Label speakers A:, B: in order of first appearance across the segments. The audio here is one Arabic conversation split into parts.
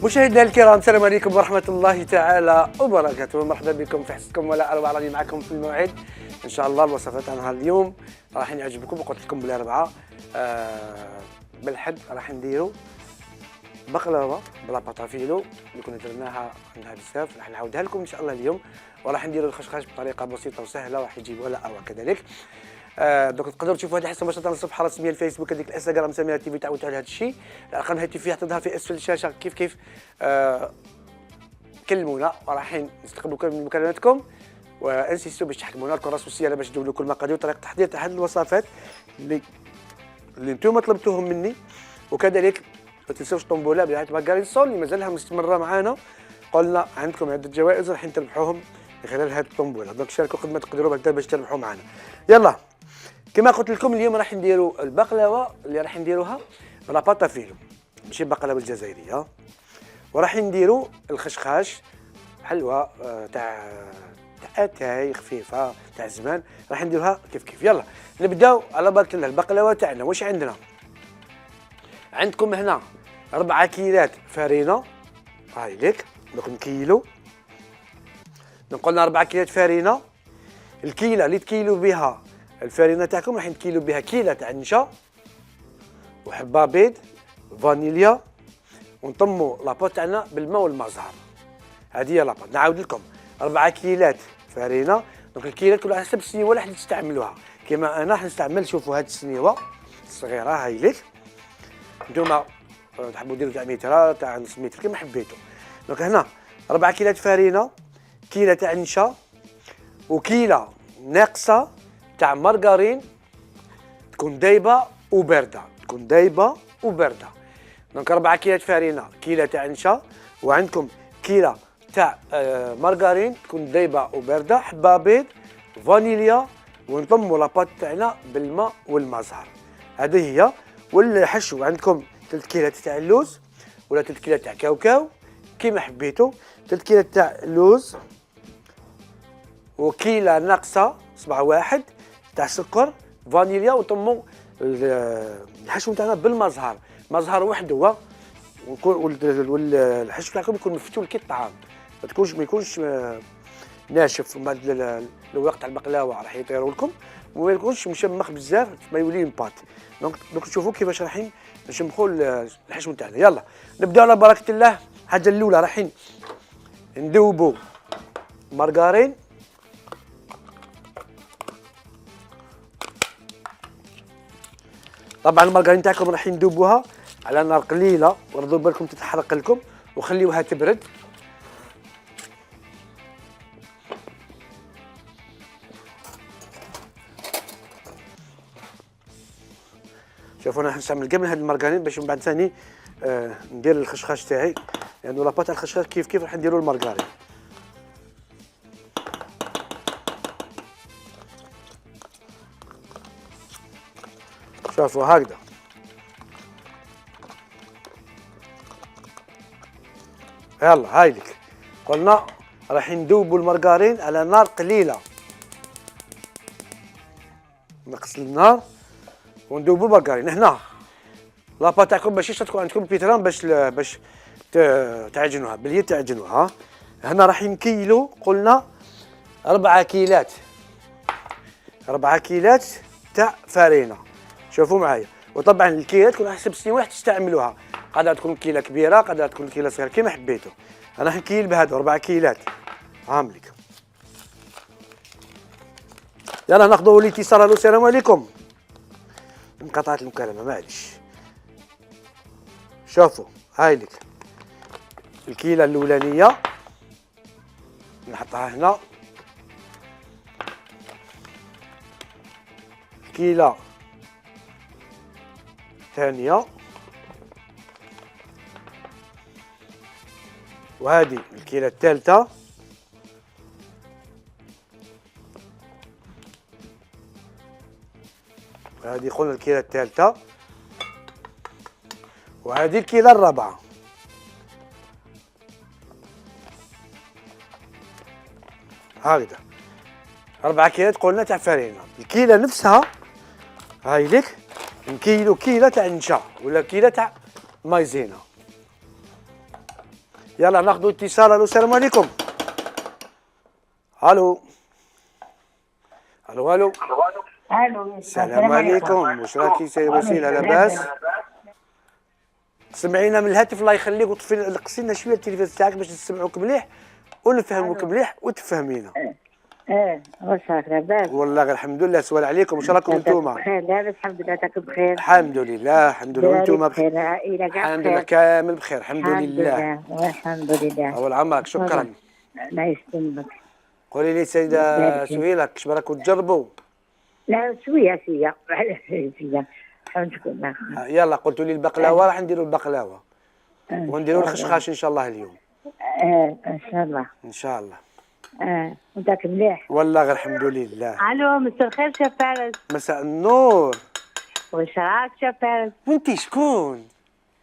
A: مشاهدينا الكرام، السلام عليكم ورحمة الله تعالى وبركاته. مرحبا بكم في حصتكم ولا أروع، راني معكم في الموعد إن شاء الله. الوصفات تاع نهار اليوم راح يعجبكم، وقلت لكم بالأربعاء بالحد راح نديروا بقلاوة بلا بطافيلو اللي كنا درناها عندها بزاف، راح نعاودها لكم إن شاء الله اليوم. وراح نديروا الخشخاش بطريقة بسيطة وسهلة، راح يجيب ولا أروع كذلك. دوك تقدروا تشوفوا هذه الحصه مباشره على الصفحه الرسميه الفيسبوك، هذيك الانستغرام سميها تي في. تعودوا على هذا الشيء، الارقام الهاتفيه تظهر في اسفل الشاشه كيف كلمونا وراح نستقبلوا كل من مكالماتكم، وانسيستوا باش تحكمونا الكره السياله باش تدولوا كل مقادير وطريقه تحضير تاع هذه الوصفات اللي انتم طلبتوهم مني. وكذلك ما تنساوش الطنبوله بتاعت مارغرين سول اللي مازالها مستمره معانا. قلنا عندكم عده جوائز راح تربحوهم من خلال هذه الطنبوله، دونك شاركوا قد ما تقدروا باش تربحوا معنا. يلا كما قلت لكم اليوم راح نديروا البقلاوه اللي راح نديروها بلا بطافيلو، ماشي البقلاوه الجزائريه. وراح نديروا الخشخاش حلوه تاع اتاي خفيفه تاع زمان، راح نديروها كيف. يلا نبداو على بركه الله. البقلاوه تاعنا واش عندنا؟ عندكم هنا 4 كيلات فرينه، هاي لك دوك نكيلو. نقولنا 4 كيلات فرينه. الكيله اللي تكيلوا بها الفرينه تاعكم راح نكيلوا بها كيله تاع النشا وحبه بيض فانيليا، ونطموا لابوط تاعنا بالماء والماء زهر. هذه هي لابوط. نعاود لكم 4 كيلات فرينه. دونك الكيلات كل على حسب السنيوه اللي راح تستعملوها. كيما انا راح نستعمل، شوفوا هذه السنيوه الصغيره هاي لك، نتوما تحبوا ديروا تاع متر تاع نص متر كيما حبيتوا. دونك هنا 4 كيلات فرينه، كيله تاع النشا، وكيله ناقصه تاع مارغرين تكون دايبه وبارده، دونك 4 كيلات فرينه، كيله تاع نشا، وعندكم كيله تاع مارغرين تكون دايبه وبارده، حبه بيض فانيليا، ونطموا لاباط تاعنا بالماء والماء زهر. هذه هي. والحشو عندكم 3 كيلات تاع اللوز ولا 3 كيلات تاع كاوكاو كيما حبيتوا، 3 كيلات تاع اللوز، وكيله ناقصه صبع واحد تاع سكر فانيليا، وطموا الحشو تاعنا بالمزهر، مزهر وحده، والحشو تاعكم يكون مفتول كي الطعام، ما يكونش ناشف. الوقت تاع البقلاوه راح يطيروا لكم، وما يكونش مشمخ بزاف ما يولي بات. دونك شوفوا كيفاش راح نشمخوا الحشو تاعنا. يلا نبداو على بركه الله. الحاجه الاولى راح ندوبوا مارغرين. طبعا المارغرين تاعكم راح ندوبوها على نار قليله، وردوا بالكم تتحرق لكم، وخليوها تبرد. شوفوا انا نستعمل قبل هذا المارغرين باش من بعد ثاني ندير الخشخاش تاعي، لانه يعني لاباط تاع الخشخاش كيف راح نديروا المارغرين. شوفوا هكذا. يلا هاي لك، قلنا راح ندوبوا المارغرين على نار قليله، نقص النار وندوبوا المارغرين. هنا لاباط تاعكم باش تكون عندكم بيتران باش تعجنوها باليد، تعجنوها. هنا راح نكيلو، قلنا 4 كيلات تاع فرينه. شوفوا معايا. وطبعا الكيلات تكون على حسب السنين راح تستعملوها، قادره تكون كيله كبيره، قادره تكون كيله صغيره كيما حبيتوا. انا راح نكيل بهذا 4 كيلات عاملك. يلا ناخذوا الاتصال. الو السلام عليكم. انقطعت المكالمه معليش. شوفوا هاي لك الكيله الاولانيه نحطها هنا، الكيله الثانيه، وهذه الكيله الثالثه، هذه قلنا الكيله الثالثه، وهذه الكيله الرابعه. هكذا 4 كيلات قلنا تاع فرينه. الكيله نفسها هاي لك نكيلو كيله تاع نشا ولا كيله تاع مايزينا. يلا ناخذ اتصال. الو السلام عليكم. الو الو الو.
B: الو
A: السلام عليكم. واش راكي سي وسيله لاباس؟ سمعينا من الهاتف الله يخليك، وطفي لقصينا شويه التلفاز تاعك باش نسمعوك مليح ونفهموك مليح وتفهمينا.
B: واش راك لاباس؟
A: والله غير الحمد لله. سؤال عليكم، واش راكم نتوما؟
B: بخير لاباس الحمد لله. تاك بخير؟
A: الحمد لله الحمد لله. وانتوما
B: بخير؟ العائله كاع
A: الحمد لله
B: بخير؟
A: كامل بخير الحمد
B: الحمد
A: لله.
B: لله والحمد لله.
A: اول عمرك شكرا.
B: لا يسلمك.
A: قولي لي سيده سهيله كش راكم تجربوا؟
B: لا شويه شويه الحمد لله.
A: يلا قلتوا لي البقلاوه راح نديروا البقلاوه ونديروا الخشخاش ان شاء الله اليوم.
B: ان شاء الله
A: ان شاء الله.
B: وانتك مليح؟
A: والله غير الحمد لله.
B: الو مساء الخير شيف فارس.
A: مساء النور.
B: واش راك شيف فارس؟
A: وانتي شكون؟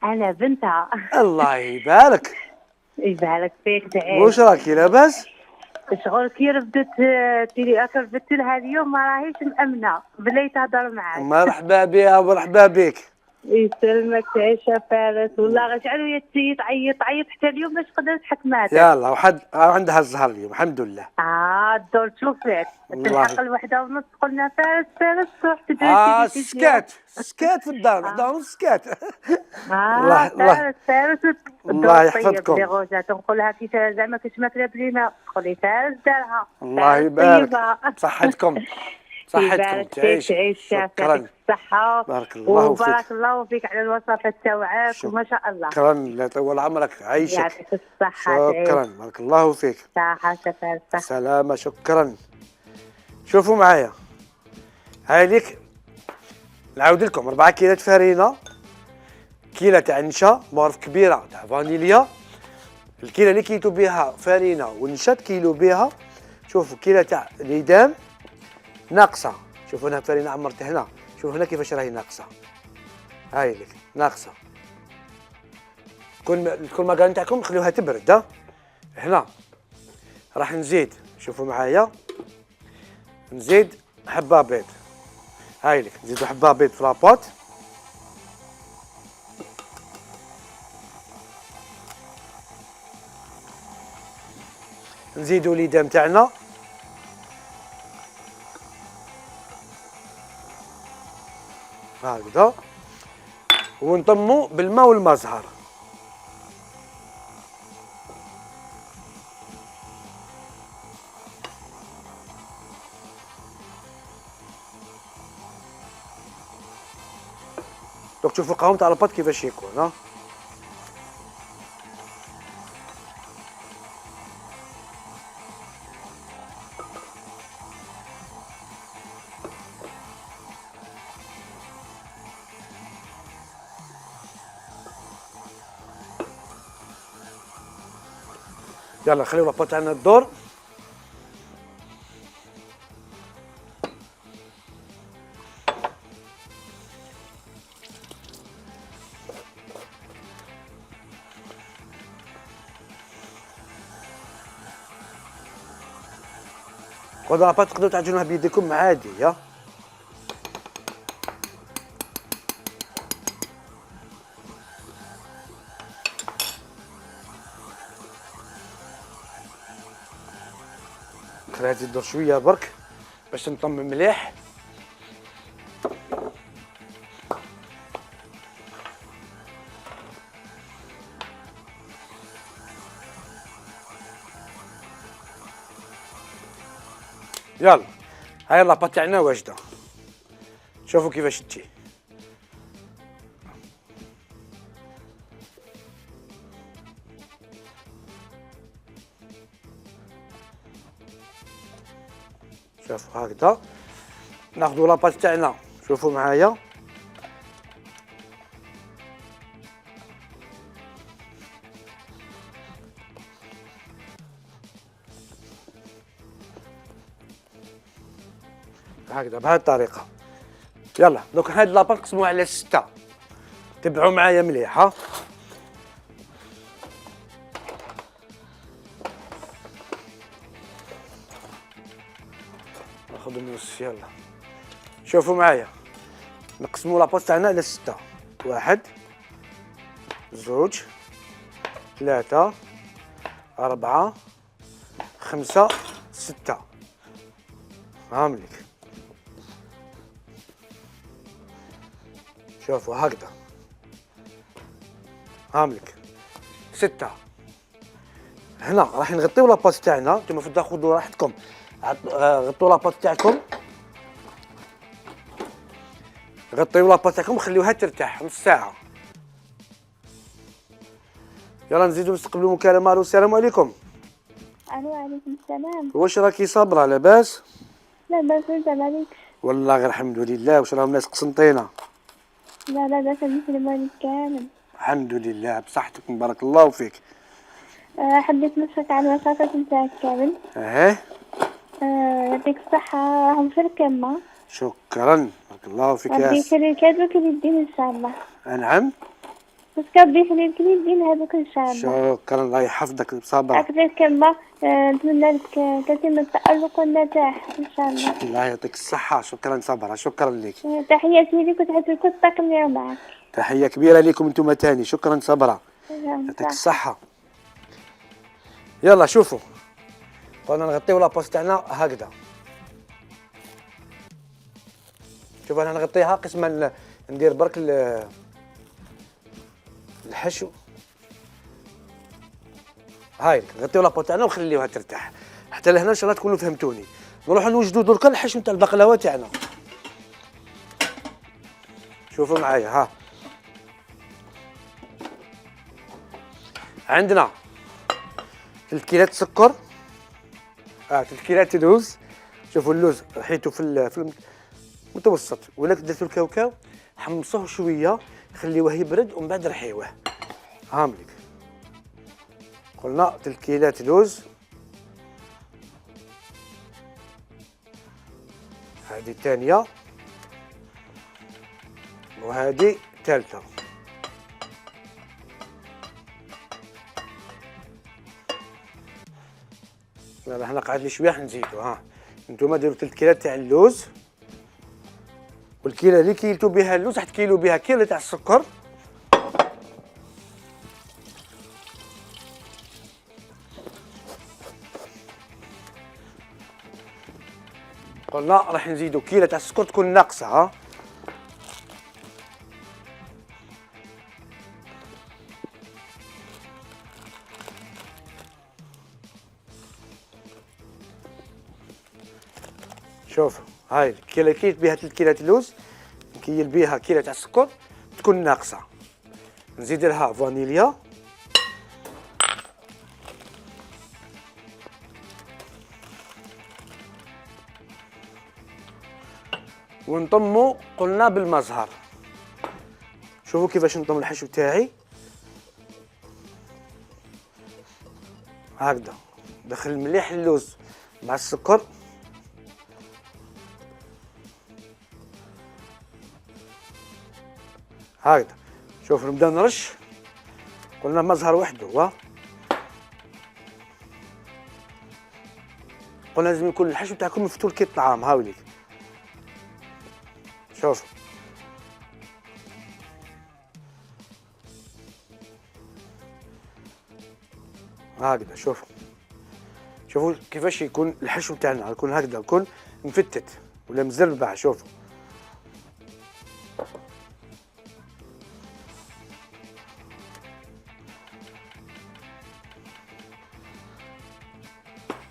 B: انا بنتها.
A: الله يبارك.
B: يبارك فيك. تعيش.
A: واش راكي لاباس؟
B: شغل كي رفدت رفدت لها اليوم ما راهيش مأمنة بلي تهضر معاك.
A: مرحبا بها ومرحبا بك.
B: يسلمك تعيش يا فارس. والله غير شعلو هي تعيط حتى اليوم باش قدرت حكماتك.
A: يلا وحد عندها الزهر اليوم الحمد لله.
B: الدور تشوف فيك تلحق الوحدة ونص قلنا فارس تروح تدري.
A: سكات في الدار وحده ونص سكات.
B: فارس
A: الله يحفظكم.
B: لي غوجة تنقولها كي زعما كاش ماكله بلينا تقولي فارس دارها.
A: الله يبارك. صحتكم
B: تعيش يعطيك الصحة.
A: بارك الله فيك.
B: وبارك الله فيك على الوصفات تاوعك وما شاء الله.
A: شكرا لا طول عمرك عايشك.
B: يعطيك الصحة.
A: شكرا بارك الله فيك.
B: صحة فارس.
A: سلامة شكرا. شوفوا معايا هاي ليك نعاود لكم 4 كيلات فرينة، كيلة تاع نشا مغرف كبيرة تاع فانيليا. الكيلة اللي كيلو بها فرينة والنشا كيلو بها. شوفوا كيلة تاع ليدام ناقصة. شوفوا هنا فرينة عمرت هنا. شوفوا هنا كيفاش راهي ناقصة. هاي لك ناقصة. كل ما قال نتاعكم خلوها تبرد. هنا راح نزيد. شوفوا معايا نزيد حبة بيض. هاي لك نزيدو حبة بيض في لابوط. نزيدو ليدام تاعنا. هكذا ونطمو بالماء والمزهر. دوك تشوفوا القوام تاع الباط كيفاش يكون. يلا خليو لاباط تاعنا الدور. خذوا لاباط تقدروا تعجنوها بيديكم عادي. خليها تزيد دور شويه برك باش نطمم مليح. يلا هاي لاباط تاعنا واجده. شوفوا كيفاش تجي. شوفوا هكذا ناخذوا لاباط تاعنا. شوفوا معايا هكذا بهذه الطريقه. يلا دوك هاد لاباط نقسموها على 6. تبعوا معايا مليح. ناخذ النص. يلا شوفوا معايا نقسموا لاباط تاعنا على 6. 1 2 3 4 5 6 هاملك. شوفوا هكذا هاملك 6. هنا راح نغطيو لاباط تاعنا، نتوما تاخذوا راحتكم، غطوا لاباط تاعكم، غطيو لاباط تاعكم خليوها ترتاح نص ساعة. يلا نزيدو نستقبلوا مكالمة. الو السلام عليكم.
C: الو عليكم السلام.
A: واش راكي صابرة لاباس؟
C: لا باس نسلم عليك.
A: والله غير الحمد لله. واش راهم الناس قسنطينة؟
C: لا لا باس نسلم عليك كامل.
A: الحمد لله بصحتك بارك الله فيك.
C: حبيت نشكرك على الوصفات نتاعك كامل. يعطيك الصحة. راهم في الكمة.
A: شكرا بارك الله فيك.
C: ربي يخليك هذوك اللي يدين ان شاء الله.
A: نعم.
C: بس ربي يخليك اللي يدين هذوك ان شاء الله.
A: شكرا الله يحفظك بصبر.
C: أكثر الكمة. نتمنى لك كثير من التألق والنجاح ان شاء الله.
A: الله يعطيك الصحة. شكرا صبرا. شكرا لك.
C: تحياتي لك وتحياتي لكل الطاقم اللي معك.
A: تحية كبيرة لكم انتم تاني. شكرا صبرا. يعطيك الصحة. يلا شوفوا قلنا نغطيو لاباس تاعنا هكذا. شوف انا نغطيها قسما، ندير برك الحشو. هاي نغطيو لاباس تاعنا ونخليوها ترتاح حتى لهنا ان شاء الله تكونوا فهمتوني. نروحوا نوجدوا دركا الحشو تاع البقلاوه تاعنا. شوفوا معايا ها عندنا 3 كيلات سكر، 3 كيلات لوز. شوفوا اللوز رحيتو في المتوسط، ولا درتو الكاوكاو حمصوه شويه خليوه يبرد ومن بعد رحيوه. هاملك قلنا 3 كيلات لوز. هذه الثانيه وهذه الثالثه. لا حنا قعد لي شويه حنزيدو. ها نتوما ديروا 3 كيلات تاع اللوز، والكيله اللي كيلتو بها اللوز راح تكيلو بها كيلو تاع السكر. قلنا راح نزيدو كيلو تاع السكر تكون ناقصه. ها شوف هاي الكيلة كيلت بها 3 كيلات اللوز نكيل بها كيلة تاع السكر تكون ناقصة. نزيد لها فانيليا ونطمو قلنا بالمزهر. شوفوا كيفاش نطم الحشو تاعي هكذا. دخل مليح اللوز مع السكر. هكذا شوف نبدا نرش. قلنا مزهر وحده. قلنا لازم يكون الحشو تاعكم مفتول كي الطعام. هاوليك شوف هكذا. شوفوا كيفاش يكون الحشو تاعنا، يكون هكذا، يكون مفتت ولا مزربع. شوفوا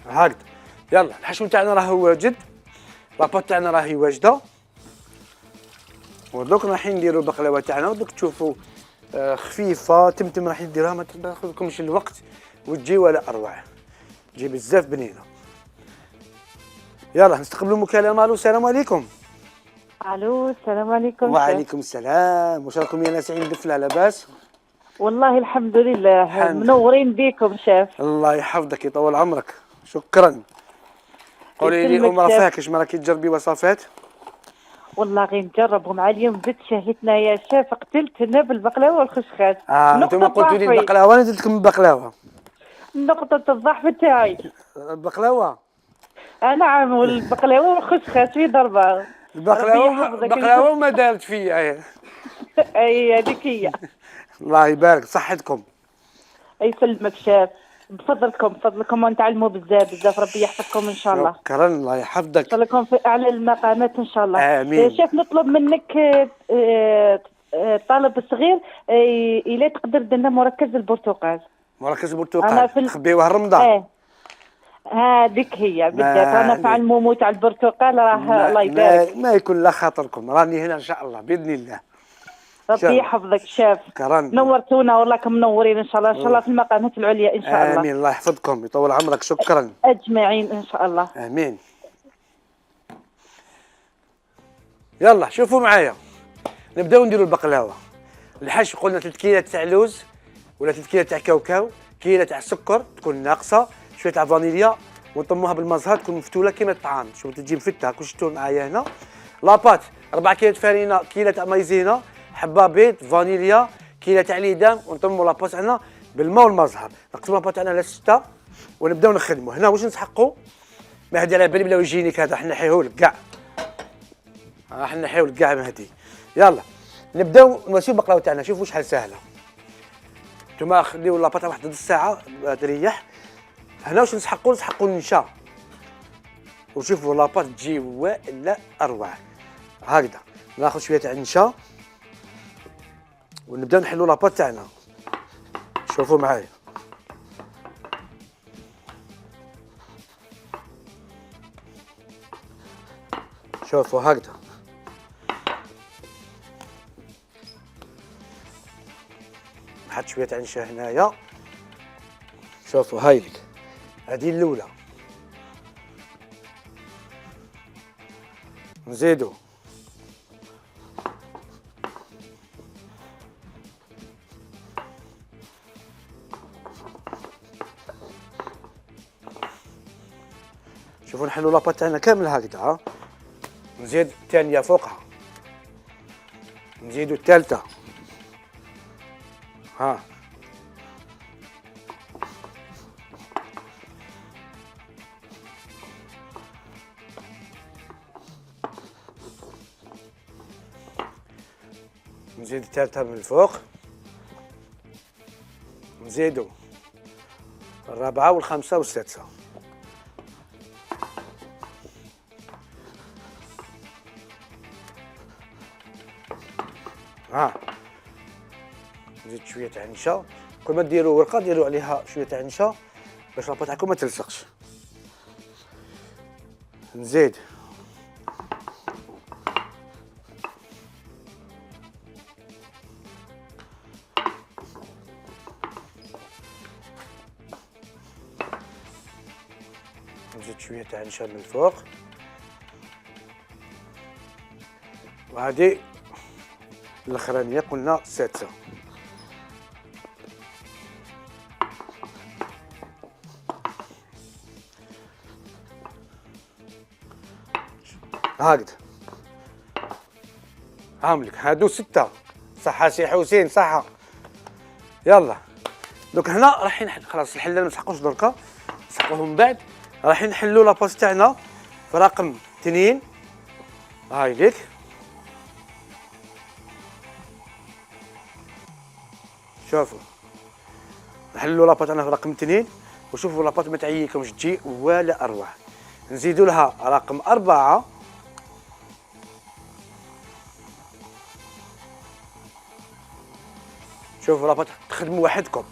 A: هكذا. يلا الحشو تاعنا راه واجد، لاباط تاعنا راهي واجده، ودوك راح نديروا البقلاوه تاعنا. ودوك تشوفوا خفيفه تمتم راح نديروها، ما تاخذكمش الوقت وتجي ولا اروع، تجي بزاف بنينه. يلا نستقبلوا مكالمه. الو السلام عليكم.
B: الو السلام عليكم.
A: وعليكم السلام. واش راكم يا ناسين دفله لاباس؟
B: والله الحمد لله منورين بيكم شاف.
A: الله يحفظك يطول عمرك. شكرا. قولي لي ما فاكش ما راكي تجربي وصفات؟
B: والله غير نجربهم مع اليوم. زدت شهيتنا يا شاف، قتلتنا بالبقلاوه والخشخاش.
A: انتم قلتوا لي البقلاوه، انا زدت لكم البقلاوه.
B: نقطة الضعف تاعي
A: البقلاوه.
B: نعم، والبقلاوه والخشخاش في ضربه.
A: البقلاوه وما دارت فيا.
B: اي هذيك هي.
A: الله يبارك صحتكم.
B: يسلمك شاف. بفضلكم ونتعلموا بزاف ربي يحفظكم ان شاء الله.
A: شكرا، الله يحفظك.
B: نوصلكم في اعلى المقامات ان شاء الله.
A: امين.
B: شيف نطلب منك طالب صغير الى تقدر دير لنا مركز البرتقال.
A: مركز البرتقال تخبيوها رمضان.
B: هذيك هي بالذات. انا في المومو تاع البرتقال راه الله يبارك.
A: ما يكون لا خاطركم، راني هنا ان شاء الله باذن الله.
B: ربي يحفظك شاف. نورتونا وراكم منورين ان شاء الله. ان شاء الله في المقامات العليا ان شاء الله.
A: امين، الله يحفظكم يطول عمرك. شكرا
B: اجمعين ان شاء الله.
A: امين. يلا شوفوا معايا، نبداو نديروا البقلاوه. الحشو قلنا 3 كيلات تاع لوز ولا 3 كيلات تاع كاوكاو، كيله تاع السكر تكون ناقصه، شويه تاع فانيليا ونطموها بالمزهر تكون مفتوله كيما الطعام. شوفوا تجي مفتها كل شفتوه معايا هنا. لاباط 4 كيلات فرينه، كيله تاع مايزينا، حبه بيض، فانيليا، كيله تاع ليدام، ونطموا لاباط تاعنا بالماء والمزهر. نقسموا لاباط تاعنا على 6 ونبداو نخدموا. هنا واش نسحقوا؟ مهدي على بالي بلا يجينيك هذا، حنا نحيهولك كاع، راح نحيهولك كاع مهدي. يلا نبداو نواسيو البقلاوه تاعنا. شوفوا شحال سهله. نتوما خليو لاباط واحد نص ساعه تريح. هنا واش نسحقوا النشا. وشوفوا لاباط تجي ولا اروع. هكذا ناخذ شويه تاع النشا ونبداو نحلوا لاباط تاعنا. شوفوا معايا. شوفوا هكذا. نحط شويه تاع النشا هنايا. شوفوا هايلك، هذه الاولى. نزيدو شوفوا نحلوا لاباط تاعنا كامل هكذا. نزيد الثانيه فوقها، نزيدو الثالثه. ها نزيد الثالثة من الفوق، نزيدو الرابعة والخامسة والسادسة. نزيد شوية تاع النشا. كل ما ديروا ورقة ديروا عليها شوية تاع النشا باش لاباط تاعكم ما تلصقش. نزيد شويه تاع النشا من الفوق. وهذه الاخرانيه قلنا سادسه. هكذا هاملك هادو 6. صحه سي حسين صحه. يلا دوك هنا رايحين خلاص الحله ما نسحقوش دركا، نسحقوهم من بعد. رايحين نحلوا لاباط تاعنا في رقم 2. هاي ليك. شوفوا نحلوا لاباط تاعنا في رقم 2 وشوفوا لاباط ما تعييكمش تجي ولا اروع. نزيدوا لها رقم 4. شوفوا لاباط تخدموا وحدكم.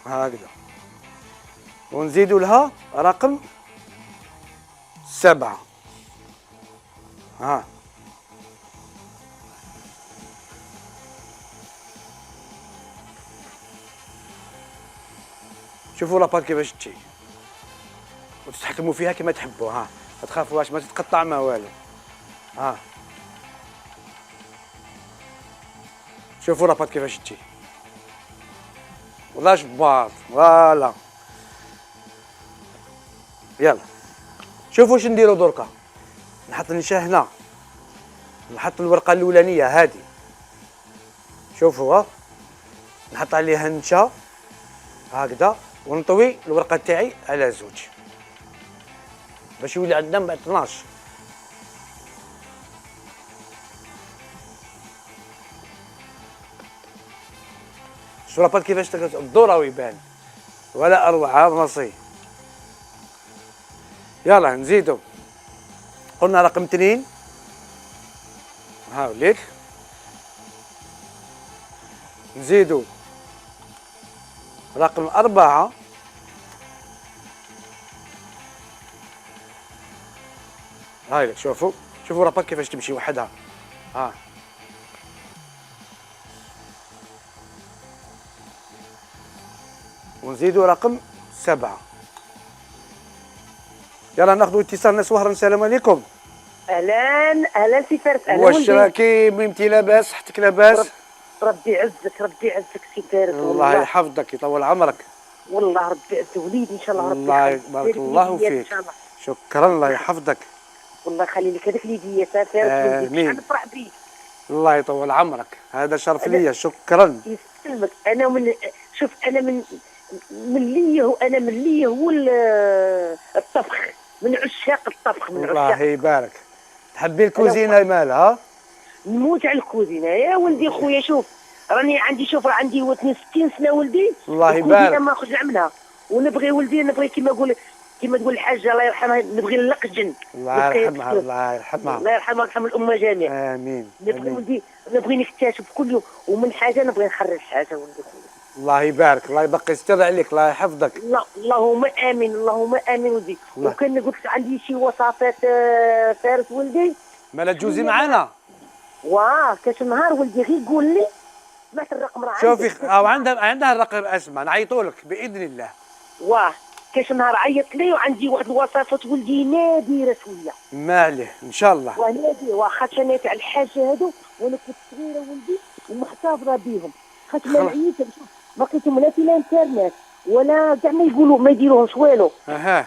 A: هكذا. ونزيدوا لها رقم 7. شوفوا لاباط كيفاش تجي وتتحكموا فيها كما تحبوا. ما تخافوهاش ما تتقطع ما والو. شوفوا لاباط كيفاش تجي والله جبار. فوالا يلا شوفوا واش نديروا دركا. نحط النشا هنا، نحط الورقه الاولانيه هذه. شوفوا نحط عليها النشا هكذا ونطوي الورقه تاعي على 2 باش يولي عندنا من بعد 12. شو رابط كيفاش الدورة ويبان ولا أروع نصي. يلا نزيدو، قلنا رقم 2 ها وليك، نزيدو رقم 4 هاي لك. شوفوا رابط كيفاش تمشي وحدها. ها ونزيدو رقم 7. يلا ناخذ اتصال ناس وهران. السلام عليكم.
D: اهلا سي فارس. اهلا
A: واش راكي ميمتي لاباس؟ صحتك لاباس؟
D: ربي يعزك سي فارس.
A: الله يحفظك يطول عمرك.
D: والله ربي يعز وليدي ان شاء الله. ربي
A: الله بارك الله فيك. شكرا الله يحفظك.
D: والله يخلي لك هذاك اليديه سي فارس.
A: امين.
D: نفرح بيك.
A: الله يطول عمرك، هذا شرف ليا. شكرا.
D: يسلمك. انا من شوف انا من لي هو الطبخ، من عشاق الطبخ، من عشاق.
A: الله يبارك. تحبي الكوزينه مالها؟
D: نموت على الكوزينه يا ولدي. خويا شوف راني عندي، شوف عندي 62 سنه ولدي.
A: الله يبارك.
D: ما نخرج نعملها، ونبغي ولدي نبغي كيما تقول الحاجه الله يرحمها، نبغي نلقجن.
A: الله يرحمها. الله يرحمها.
D: الله يرحمها ويرحم الامه جميعا.
A: امين.
D: نبغي ولدي، نبغي نكتشف كل يوم، ومن حاجه نبغي نخرج حاجه ولدي خويا.
A: الله يبارك. الله يبقي يستر عليك. الله يحفظك.
D: اللهم امين. اللهم امين ولدي. وكان قلت لك عندي شي وصفات فارس ولدي.
A: مالا تجوزي معانا؟
D: كاش نهار ولدي غير قول لي. سمعت الرقم راه
A: شوفي عندها الرقم. اسمع نعيطولك باذن الله.
D: كاش نهار عيط لي وعندي واحد الوصفات ولدي نادره شويه.
A: ما عليه ان شاء الله.
D: ونادي خاطر انا تاع الحاجه هادو، وانا كنت صغيره ولدي ومحتفظه بهم. خاطر ما نعيط ما لقيتهم لا في الانترنت ولا كاع ما يديروهمش والو.
A: اها.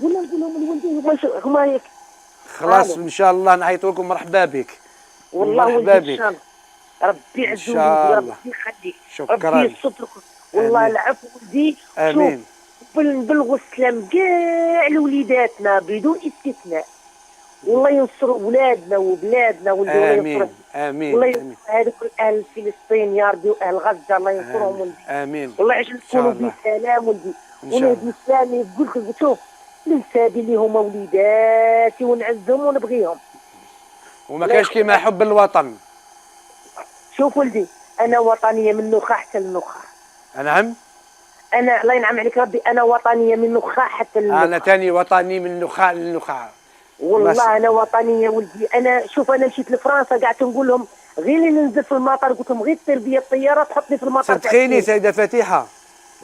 D: ولا نقول لهم لولدي هما هيك.
A: خلاص ان شاء الله نعيطوا لكم. مرحبا بك.
D: والله
A: مرحبا
D: ولدي
A: بك.
D: ربي يعز
A: إن شاء الله.
D: ربي يخليك.
A: شكرا.
D: ربي يصدرك. والله العفو ولدي.
A: امين.
D: بلغوا السلام كاع لوليداتنا بدون استثناء. والله ينصر ولادنا وبلادنا ولدي.
A: امين. امين.
D: والله ينصر هذوك اهل فلسطين يا ربي واهل غزه الله ينصرهم ولدي.
A: امين.
D: والله يعيش نكونوا بسلام ولدي. ولادي سلامي. قلت لك شوف ننسابي اللي هما وليداتي ونعزهم ونبغيهم.
A: وما كانش كيما حب الوطن.
D: شوف ولدي انا وطنيه من نخاع حتى النخاع.
A: نعم.
D: انا الله ينعم عليك ربي، انا وطنيه من نخاع حتى النخاع.
A: انا ثاني وطني من نخاع للنخاع.
D: والله انا وطنيه ولدي. انا شوف انا مشيت لفرنسا قعدت نقول لهم غير اللي ننزل في المطار، قلت لهم غير تطير بيا الطياره تحطني في المطار.
A: صدقيني سيده فتيحه.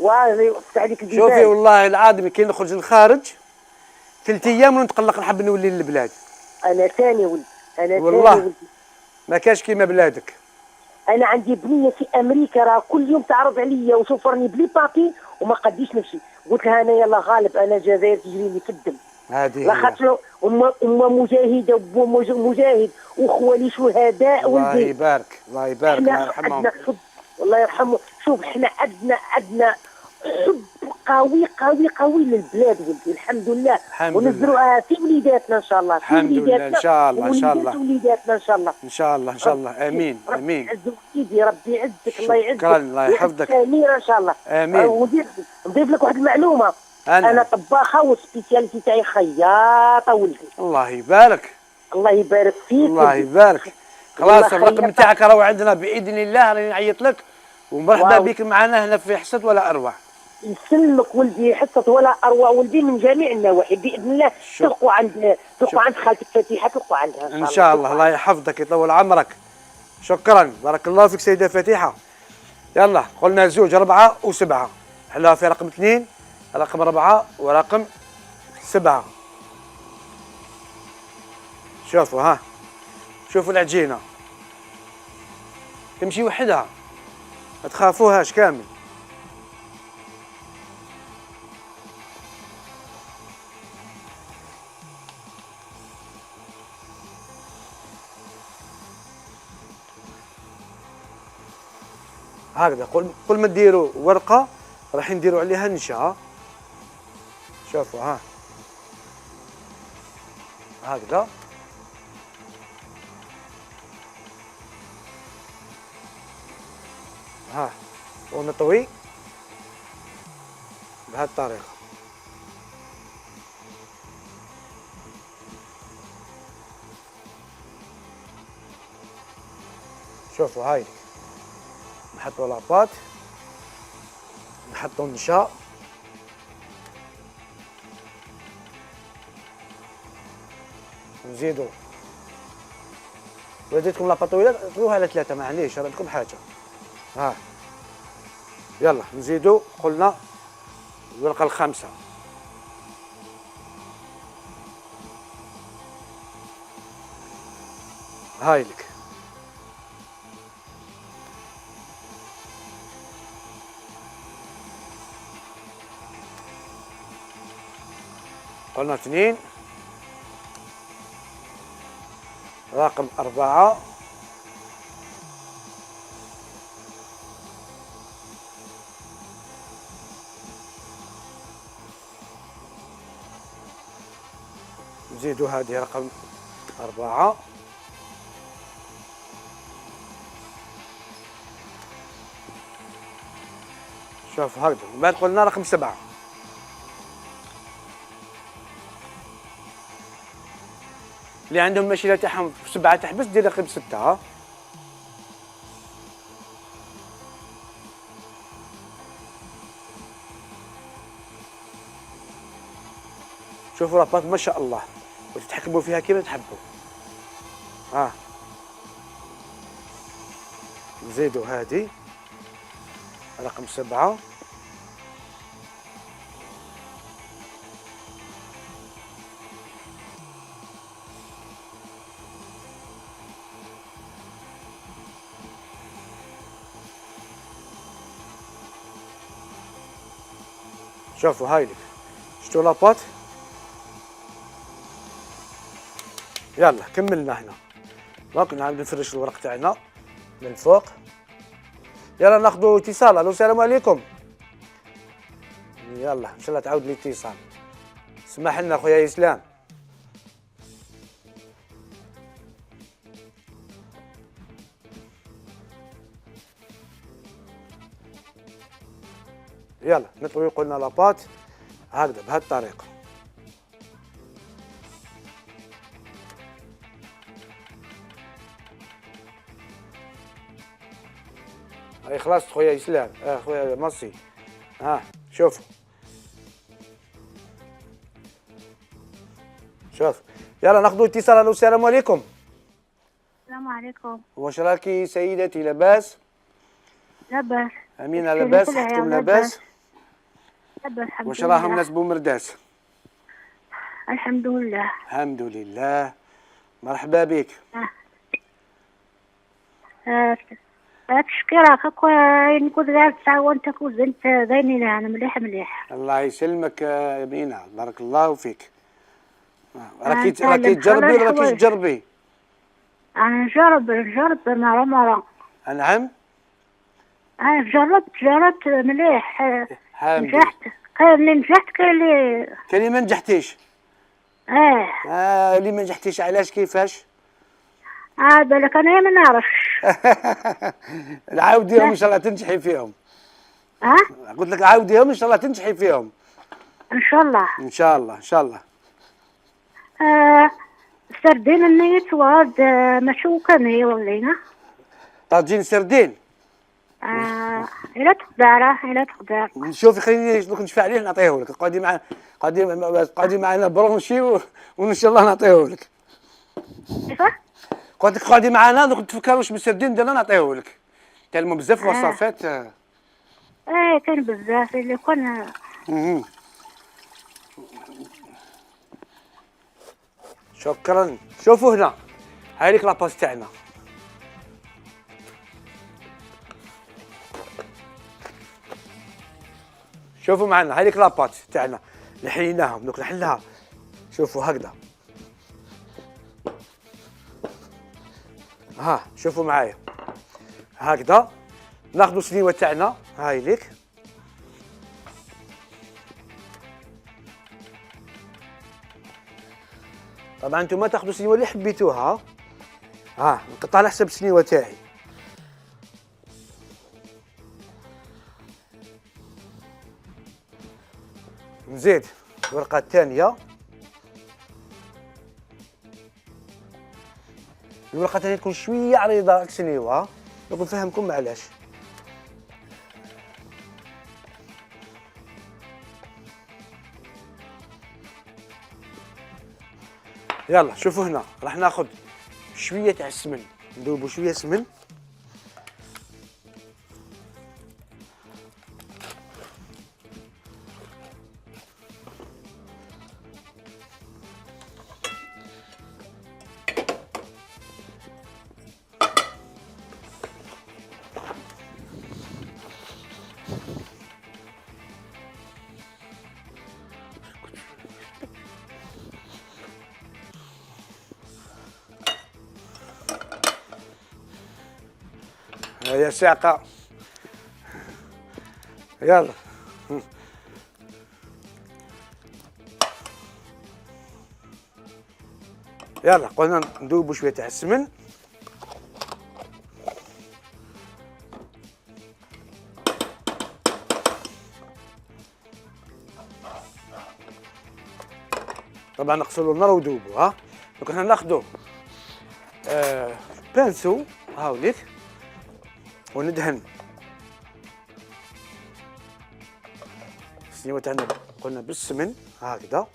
D: يفتح عليك البيبان.
A: شوفي والله العظيم كي نخرج للخارج 3 ايام ونتقلق نحب نولي للبلاد.
D: انا ثاني ولدي. انا
A: والله
D: ثاني ولدي.
A: ما كاش كيما بلادك.
D: انا عندي بنيه في امريكا راه كل يوم تعرض عليا وشوف راني بلي بابي وما قديش نمشي. قلت لها انا يلا غالب انا الجزائر تجري لي في الدم.
A: هذه
D: لاخاطر أم مجاهده ومجاهد وخوالي شهداء ولدي.
A: الله يبارك. الله يبارك. الله يرحمهم.
D: عندنا حب. الله يرحمه. شوف احنا عندنا حب قوي للبلاد ولدي. الحمد لله. ونزروها في وليداتنا ان شاء الله.
A: الحمد لله. ان شاء الله. ان شاء الله.
D: وليداتنا ان شاء الله.
A: ان شاء الله. ان شاء الله. امين. امين.
D: ربي يعز وليدي. ربي يعزك. الله يعزك.
A: شكرا. الله يحفظك.
D: امين ان شاء الله.
A: امين.
D: نضيف لك واحد المعلومه. انا طباخه والسبيسياليتي تاعي خياطه ولدي.
A: الله يبارك.
D: الله يبارك فيك.
A: الله يبارك. خلاص الرقم تاعك راهو عندنا باذن الله. راني نعيط لك ومرحبا بك معنا هنا في حصه ولا اروع.
D: يسلمك ولدي. حصه ولا اروع ولدي من جميع النواحي باذن الله. تلقوا عند خالتك فتيحه تلقوا عندها
A: ان شاء الله. الله يحفظك يطول عمرك. شكرا. بارك الله فيك سيده فتيحه. يلا قلنا 2 4 و7. حلوها في رقم 2 رقم 4 ورقم 7. شوفوا ها. شوفوا العجينه تمشي وحدها ما تخافوهاش كامل. هكذا كل ما ديروا ورقه راح نديروا عليها نشا. شوفوا ها هكذا. ها ونطوي بهذه الطريقة. شوفوا هاي نحطوا لاباط، نحطوا النشا، نزيدوا ولديتكم لاباط طويلة طووها على 3 معليش راه عندكم حاجة. ها يلا نزيدوا قلنا الورقة الخامسة. هاي لك قلنا 2 رقم 4 نزيدوا هذه رقم 4 شوف هكذا. من بعد قلنا رقم 7 اللي عندهم ماشينه تاعهم 7 تحبس دير رقم 6. ها شوفوا لاباط ما شاء الله وتتحكموا فيها كيما تحبوا. ها نزيدوا هذه رقم 7 شوفوا هاي لك شفتوا لاباط. يلا كملنا هنا دونك نعاود نفرش الورق تاعنا من الفوق. يلا ناخذوا اتصال. الو السلام عليكم. يلا ان شاء الله تعاود الاتصال. اسمح لنا خويا اسلام. يلا نطوي قلنا لاباط هكذا بهذه الطريقه. هاي خلاص خويا اسلام. خويا مصي. شوفوا شوف يلا ناخذوا اتصال. الو السلام عليكم.
C: السلام عليكم.
A: واش راكي سيدتي لاباس؟
C: لاباس.
A: امينه لاباس؟ صحتكم لاباس؟
C: لاباس الحمد
A: واش
C: لله.
A: راهم الناس بومرداس؟
C: الحمد لله.
A: الحمد لله. مرحبا بك.
C: تشكي راك هكا نقول غير تعاونت وزنت زينين انا مليح مليح.
A: الله يسلمك يا امينه بارك الله فيك. راكي
C: نسلم.
A: تجربي ولا راكيش تجربي؟
C: انا نجرب مرة.
A: نعم.
C: انا جربت مليح.
A: الحمد لله.
C: نجحت. كاين اللي نجحت كاين اللي
A: كاين اللي ما نجحتيش. اللي ما نجحتيش علاش كيفاش؟
C: بالك انا ما نعرفش.
A: عاوديهم ان شاء الله تنجحي فيهم. قلت لك عاوديهم ان شاء الله تنجحي فيهم.
C: ان شاء الله.
A: ان شاء الله ان شاء الله.
C: سردين النيت واد مشوكة هي ولينا.
A: طاجين سردين.
C: إلا تقدر.
A: شوفي خليني دوك نشفع عليه نعطيه لك. قعدي معنا برونشي وان شاء الله نعطيه لك.
C: كيفاه؟
A: قلت لك قعدي معنا دوك تفكر واش بالسردين ديالنا نعطيه لك. كاين بزاف وصفات.
C: كاين بزاف اللي كون.
A: شكرا. شوفوا هنا هاي لك لاباس تاعنا. شوفوا معنا هاي لك لاباط تاعنا اللي حليناهم دوك نحلها. شوفوا هكذا. شوفوا معايا هكذا. ناخذوا السنيوه تاعنا هاي لك. طبعا نتوما تاخذوا السنيوه اللي حبيتوها. نقطع على حسب السنيوه تاعي. نزيد الورقه الثانيه. الورقه الثانيه تكون شويه عريضه، تسنيوها باش نفهمكم علاش. يلا شوفوا هنا راح ناخذ شويه تاع السمن، نذوبوا شويه سمن. هيا ساقة، يلا يلا قلنا نذوبوا شويه تاع السمن. طبعا نقصلوا النار وذوبوا. ها دوك حنا ناخذوا بانسو هاوليك وندهن السنيوه تاعنا قلنا بالسمن هكذا.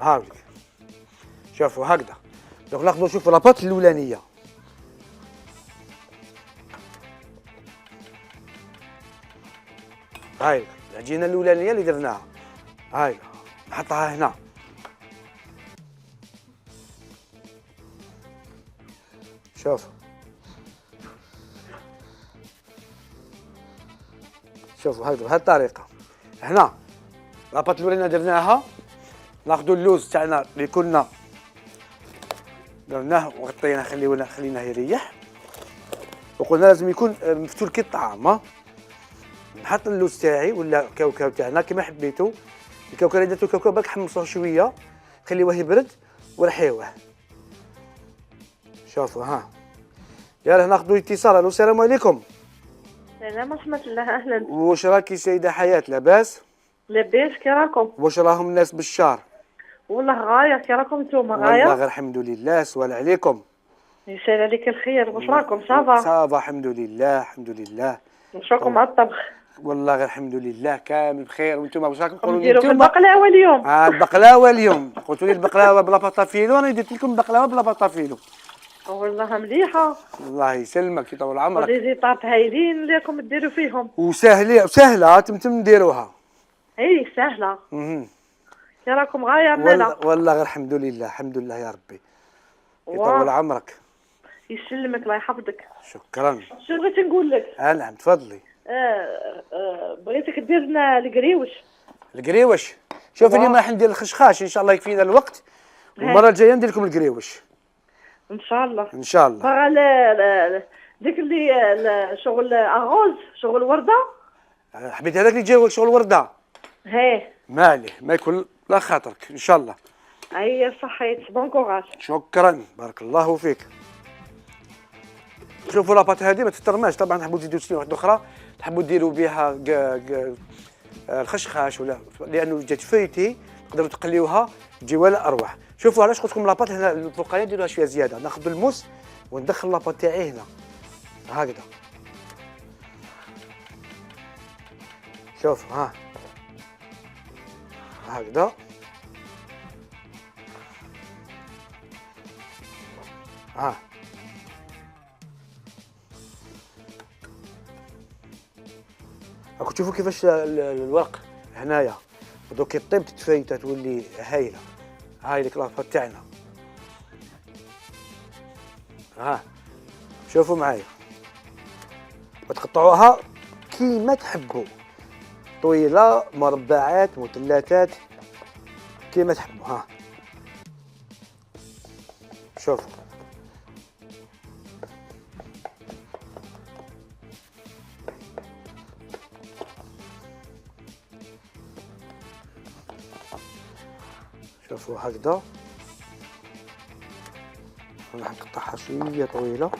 A: هاوليك شوفوا هكذا. دوك ناخذوا شوفوا لاباط الاولانيه، هاي العجينه الاولانيه اللي درناها، هاي نحطها هنا. شوفوا شوفوا هكذا بهذه الطريقه. هنا لاباط الاولانيه درناها، ناخذوا اللوز تاعنا اللي كنا درناه وغطيناه خليناه يريح، وقلنا لازم يكون مفتول كي الطعام. نحط اللوز تاعي ولا الكاوكاو تاعنا كما حبيتوا. الكاوكاو اللي درتو الكاوكاو برك حمصوه شويه، خليوه يبرد ورحيوه. شوفوا ها. يلا ناخذوا اتصال. الو السلام عليكم.
E: السلام ورحمة الله. أهلا.
A: واش راكي سيدة حياة؟ لاباس؟
E: لاباس، كي راكم؟
A: واش راهم الناس بالشار؟
E: والله غاية، كي راكم نتوما؟
A: والله
E: غاية.
A: غير الحمد لله. سوال عليكم.
E: يسال عليك الخير. واش راكم؟ صافا؟
A: صافا الحمد لله الحمد لله.
E: واش راكم مع الطبخ؟
A: والله غير الحمد لله كامل بخير. وانتم واش راكم تقولوا لي؟
E: نديروا في البقلاوة اليوم.
A: البقلاوه اليوم. قلتوا لي البقلاوه بلا بطافيلو، انا درت لكم بقلاوه بلا بطافيلو.
E: والله مليحة.
A: الله يسلمك يطول عمرك.
E: ولي زيطات هايلين اللي راكم ديروا فيهم.
A: وسهله تمتم نديروها.
E: اي سهلة. كي راكم غاية مالا؟
A: والله غير الحمد لله الحمد لله يا ربي يطول عمرك.
E: يسلمك الله يحفظك.
A: شكرا.
E: شنو بغيت نقول لك؟
A: نعم تفضلي.
E: بغيتك دير لنا القريوش.
A: القريوش. شوف اليوم راح ندير الخشخاش ان شاء الله يكفينا الوقت، والمره الجايه ندير لكم القريوش
E: ان شاء الله.
A: ان شاء الله.
E: باغا ديك اللي شغل اغوز، شغل ورده.
A: حبيت هذاك اللي جاوك شغل ورده.
E: هيه
A: مالي ما يكون لا خاطرك ان شاء الله.
E: هيا صحيت. بون كوراج.
A: شكرا بارك الله فيك. شوفوا لاباط هذه ما تترماش. طبعا تحبوا تزيدوا سنين واحده اخرى، تحبوا ديروا بها الخشخاش ولا لانه جات فايتي تقدروا تقليوها تجي ولا اروح. شوفوا علاش قلت لكم لاباط هنا الفوقانيه نديروها شويه زياده. ناخذ الموس وندخل لاباط تاعي هنا هكذا. شوفوا ها هكذا. ها راكم تشوفوا كيفاش الورق هنايا دوك يطيب تتفايته تولي هايله. هاي لك لاباط تاعنا. ها شوفوا معايا وتقطعوها كيما تحبوا، طويله مربعات مثلثات كيما تحبوا. ها شوفوا شوفوا هكذا. راح نقطعها شويه طويله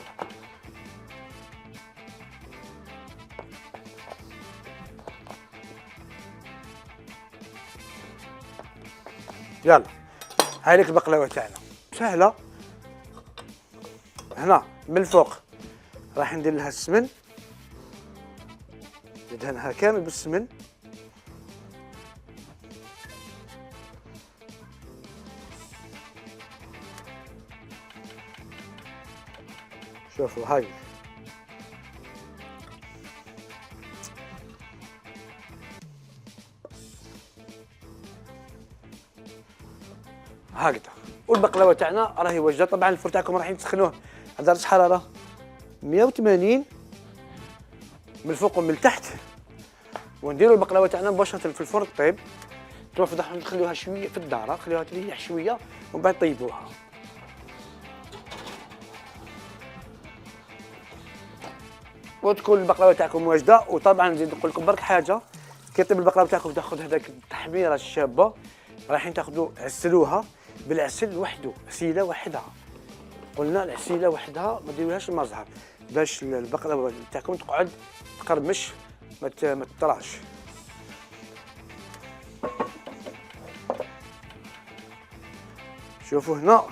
A: يلا هاي لك البقلاوه تاعنا سهله. هنا من الفوق راح ندير لها السمن، ندهنها كامل بالسمن. شوفوا هاي هكذا. والبقلاوه تاعنا راهي واجده. طبعا الفرن تاعكم راح تسخنوه على درجه حراره 180 من الفوق ومن التحت، ونديروا البقلاوه تاعنا مباشره في الفرن طيب. تروحوا تخليوها شويه في الدار، خليوها تريح شويه ومن بعد طيبوها. وتكون البقلاوه تاعكم واجده. وطبعا نزيد نقول لكم برك حاجه، كي طيب البقلاوه تاعكم تاخذ هذاك التحميره الشابه، رايحين تاخذوا عسلوها بالعسل وحده، عسيله وحدها. قلنا العسيله وحدها ما ديروهاش المزهر باش البقلاوه تاعكم تقعد تقرمش ما تطراش. شوفوا هنا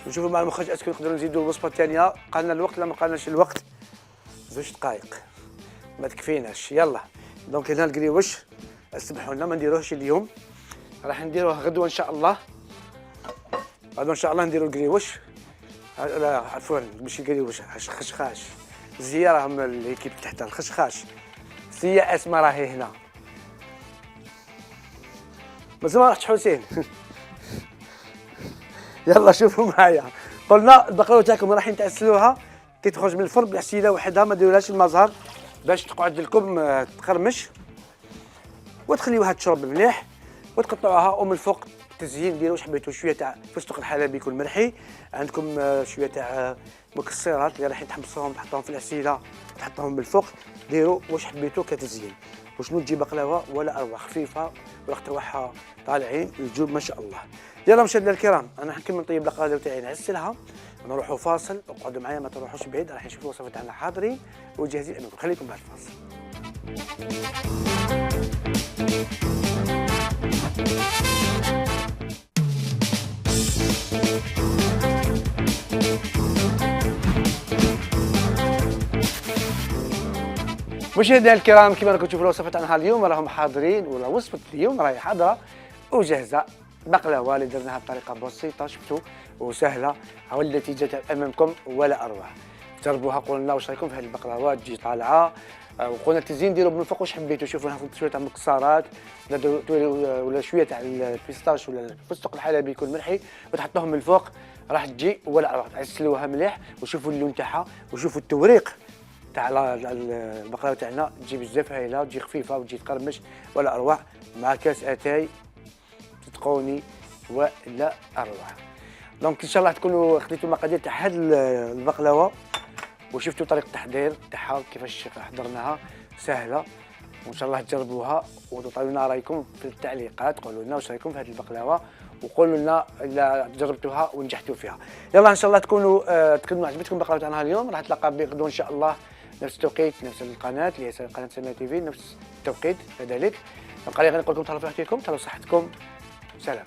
A: نشوفوا مع المخرج اسكو نقدروا نزيدوا الوصفه الثانيه. قالنا الوقت لا ما قالناش الوقت، 2 دقائق ما تكفيناش. يلا دونك هنا القريوش سمحوا لنا ما نديروهش اليوم، راح نديروه غدوه ان شاء الله. غدوه ان شاء الله نديروا القريوش. لا عفوا ماشي القريوش، خشخاش. زياره هم ليكيب تحت الخشخاش. سيا اسماء راهي هنا مازال ما رحتش حسين. يلا شوفوا معايا. قلنا البقلاوه تاعكم رايحين تعسلوها كي تخرج من الفرن بالعسيله وحدها، ما ديرولهاش المزهر باش تقعد لكم تقرمش، وتخليوها تشرب مليح وتقطعوها. ومن الفوق التزيين ديروا واش حبيتوا، شويه تاع فستق الحلبي يكون مرحي، عندكم شويه تاع مكسرات اللي رايحين تحمصوهم تحطوهم في العسيله تحطوهم بالفوق، ديروا واش حبيتوا كتزيين. وشنو تجي بقلاوه ولا اروع، خفيفه وريحه تاعها طالعين الجوب ما شاء الله. يلا مشاهدينا الكرام انا حنكمل نطيب البقلاوه تاعي نعسلها، نروحوا فاصل. اقعدوا معايا ما تروحوش بعيد، راح نشوفوا الوصفه تاعنا حاضرين وجاهزين امامكم. خليكم بعد الفاصل. مشاهدينا الكرام كما راكم تشوفوا الوصفه تاعنا اليوم راهم حاضرين، ولا وصفه اليوم راهي حاضره وجاهزه. بقلاوه اللي درناها بطريقه بسيطه شفتوا وسهله، هاو النتيجه امامكم ولا اروع. جربوها قولوا لنا واش رايكم في هذه البقلاوه تجي طالعه. وقلنا التزيين ديروا من الفوق واش حبيتوا، شوفوا هنا شويه تاع المكسرات ولا شويه تاع البيستاش ولا الفستق الحلبي يكون مرحي وتحطوهم من الفوق راح تجي ولا اروع. تعسلوها مليح وشوفوا اللون تاعها وشوفوا التوريق تاع البقلاوه تاعنا، تجي بزاف هايله وتجي خفيفه وتجي تقرمش ولا اروع مع كاس اتاي تتقوني ولا اروع. دونك ان شاء الله تكونوا خديتوا المقادير تاع هاد البقلاوه وشفتوا طريقه التحضير تاعها كيفاش حضرناها سهله، وان شاء الله تجربوها وتعطيونا لنا رايكم في التعليقات. قولوا لنا واش رايكم في هذه البقلاوه وقولوا لنا اذا جربتوها ونجحتوا فيها. يلا ان شاء الله تكونوا عجبتكم البقلاوه تاعنا اليوم. راح نتلاقى بغدوه ان شاء الله نفس التوقيت نفس القناه اللي هي قناه سما تي في نفس التوقيت كذلك. نبقى لي غير نقول لكم تهلاو في صحتكم تهلاو صحتكم. سلام.